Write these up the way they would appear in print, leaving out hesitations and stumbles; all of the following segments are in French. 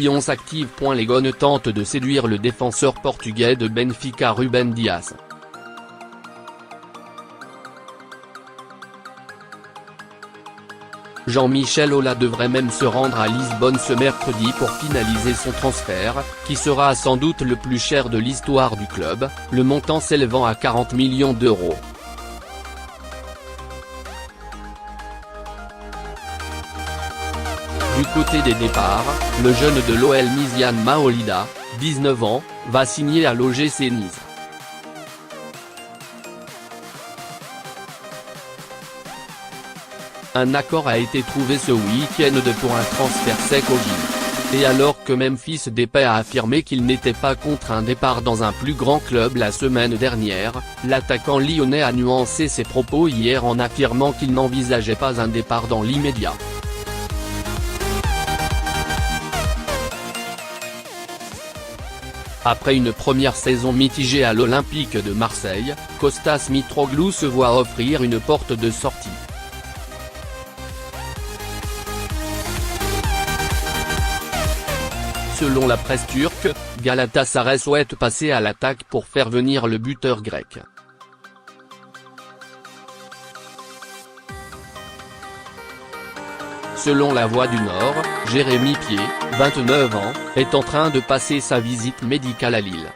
Lyon s'active. Les Gones tentent de séduire le défenseur portugais de Benfica Ruben Dias. Jean-Michel Aulas devrait même se rendre à Lisbonne ce mercredi pour finaliser son transfert, qui sera sans doute le plus cher de l'histoire du club, le montant s'élevant à 40 millions d'euros. Du côté des départs, le jeune de l'OL Myziane Maolida, 19 ans, va signer à l'OGC Nice. Un accord a été trouvé ce week-end pour un transfert sec au Gil. Et alors que Memphis Depay a affirmé qu'il n'était pas contre un départ dans un plus grand club la semaine dernière, l'attaquant lyonnais a nuancé ses propos hier en affirmant qu'il n'envisageait pas un départ dans l'immédiat. Après une première saison mitigée à l'Olympique de Marseille, Kostas Mitroglou se voit offrir une porte de sortie. Selon la presse turque, Galatasaray souhaite passer à l'attaque pour faire venir le buteur grec. Selon La Voix du Nord, Jérémy Pied, 29 ans, est en train de passer sa visite médicale à Lille.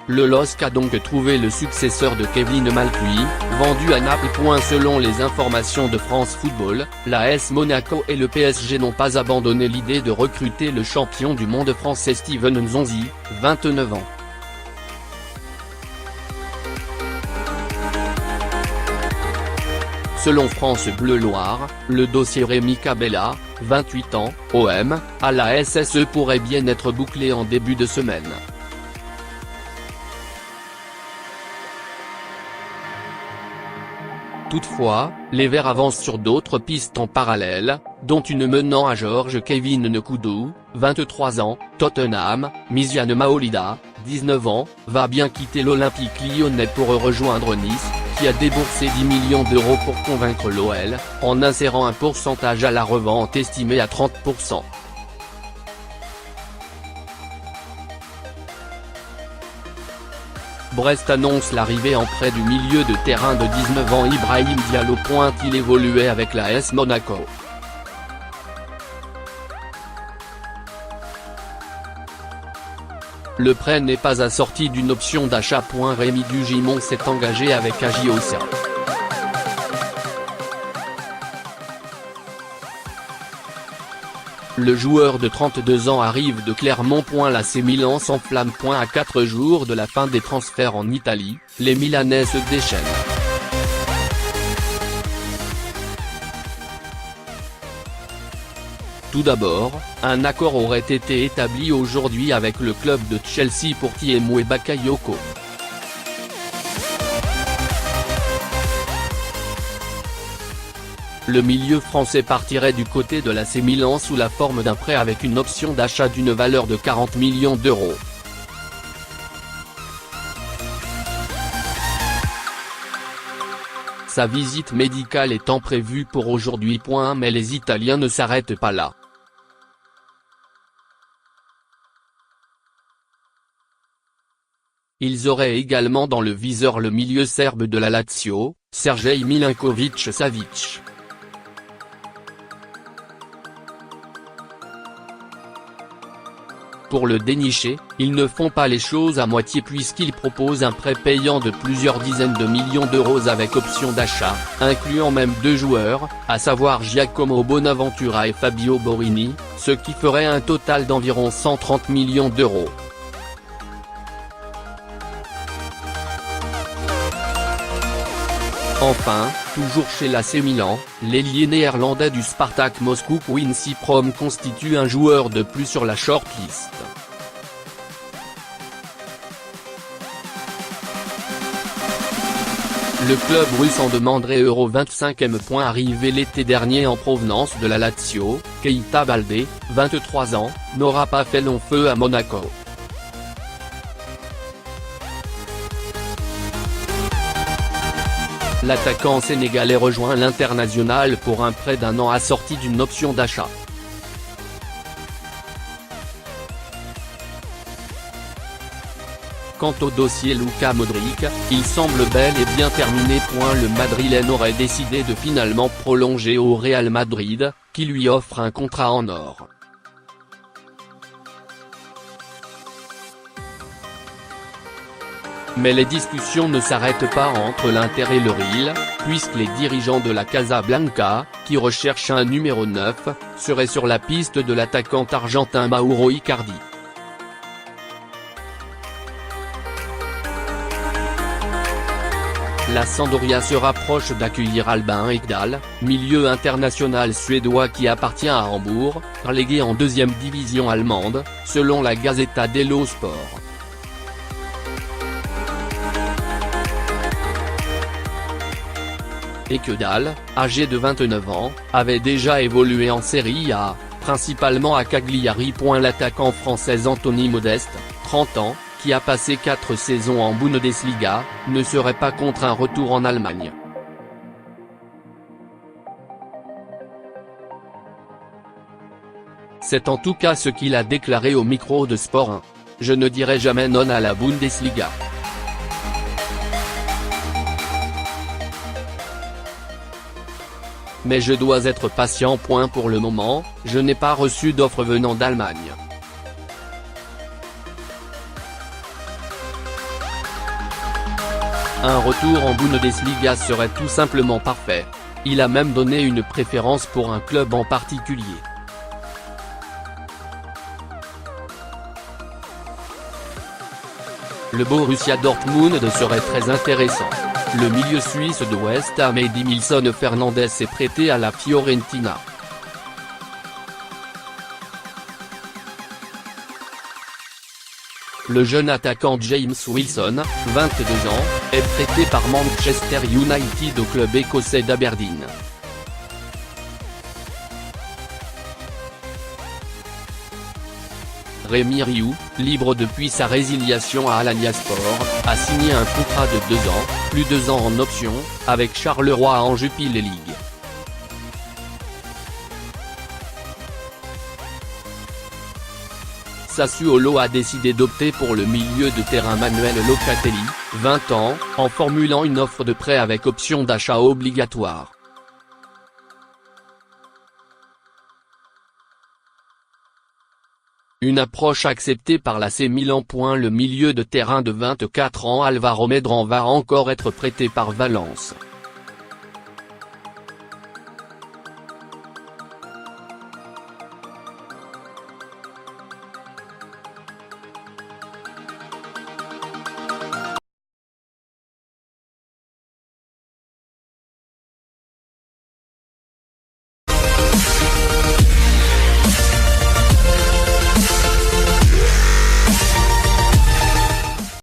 Le LOSC a donc trouvé le successeur de Kevin Malcuit, vendu à Naples. Selon les informations de France Football, l'AS Monaco et le PSG n'ont pas abandonné l'idée de recruter le champion du monde français Steven Nzonzi, 29 ans. Selon France Bleu Loire, le dossier Rémi Cabella, 28 ans, OM, à la SSE pourrait bien être bouclé en début de semaine. Toutefois, les Verts avancent sur d'autres pistes en parallèle, dont une menant à Georges Kevin Nkoudou, 23 ans, Tottenham. Myziane Maolida, 19 ans, va bien quitter l'Olympique lyonnais pour rejoindre Nice, qui a déboursé 10 millions d'euros pour convaincre l'OL, en insérant un pourcentage à la revente estimé à 30%. Brest annonce l'arrivée en prêt du milieu de terrain de 19 ans Ibrahim Diallo. Il évoluait avec l'AS Monaco. Le prêt n'est pas assorti d'une option d'achat. Rémi Dugimon s'est engagé avec Agios. Le joueur de 32 ans arrive de Clermont. L'AC Milan s'enflamme. À 4 jours de la fin des transferts en Italie, les Milanais se déchaînent. Tout d'abord, un accord aurait été établi aujourd'hui avec le club de Chelsea pour Tiémoué Bakayoko. Le milieu français partirait du côté de l'AC Milan sous la forme d'un prêt avec une option d'achat d'une valeur de 40 millions d'euros. Sa visite médicale étant prévue pour aujourd'hui. Mais les Italiens ne s'arrêtent pas là. Ils auraient également dans le viseur le milieu serbe de la Lazio, Sergej Milinković-Savić. Pour le dénicher, ils ne font pas les choses à moitié puisqu'ils proposent un prêt payant de plusieurs dizaines de millions d'euros avec option d'achat, incluant même 2 joueurs, à savoir Giacomo Bonaventura et Fabio Borini, ce qui ferait un total d'environ 130 millions d'euros. Enfin, toujours chez l'AC Milan, l'ailier néerlandais du Spartak Moscou Quincy Promes constitue un joueur de plus sur la shortlist. Le club russe en demanderait €25M. Arrivé l'été dernier en provenance de la Lazio, Keita Balde, 23 ans, n'aura pas fait long feu à Monaco. L'attaquant sénégalais rejoint l'International pour un prêt d'1 an assorti d'une option d'achat. Quant au dossier Luka Modric, il semble bel et bien terminé. Le Madrilène aurait décidé de finalement prolonger au Real Madrid, qui lui offre un contrat en or. Mais les discussions ne s'arrêtent pas entre l'Inter et le Real, puisque les dirigeants de la Casablanca, qui recherchent un numéro 9, seraient sur la piste de l'attaquant argentin Mauro Icardi. La Sampdoria se rapproche d'accueillir Albin Ekdal, milieu international suédois qui appartient à Hambourg, relégué en 2e division allemande, selon la Gazzetta dello Sport. Ekdal, âgé de 29 ans, avait déjà évolué en Serie A, principalement à Cagliari. L'attaquant français Anthony Modeste, 30 ans, qui a passé 4 saisons en Bundesliga, ne serait pas contre un retour en Allemagne. C'est en tout cas ce qu'il a déclaré au micro de Sport 1. Je ne dirai jamais non à la Bundesliga. Mais je dois être patient. Pour le moment, je n'ai pas reçu d'offre venant d'Allemagne. Un retour en Bundesliga serait tout simplement parfait. Il a même donné une préférence pour un club en particulier. Le Borussia Dortmund serait très intéressant. Le milieu suisse de West Ham Edmilson Fernandez est prêté à la Fiorentina. Le jeune attaquant James Wilson, 22 ans, est prêté par Manchester United au club écossais d'Aberdeen. Rémi Rioux, libre depuis sa résiliation à Alanyaspor, a signé un contrat de 2 ans, plus 2 ans en option, avec Charleroi en Jupiler League. Sassuolo a décidé d'opter pour le milieu de terrain Manuel Locatelli, 20 ans, en formulant une offre de prêt avec option d'achat obligatoire. Une approche acceptée par l'AC Milan. Le milieu de terrain de 24 ans Alvaro Medrán va encore être prêté par Valence.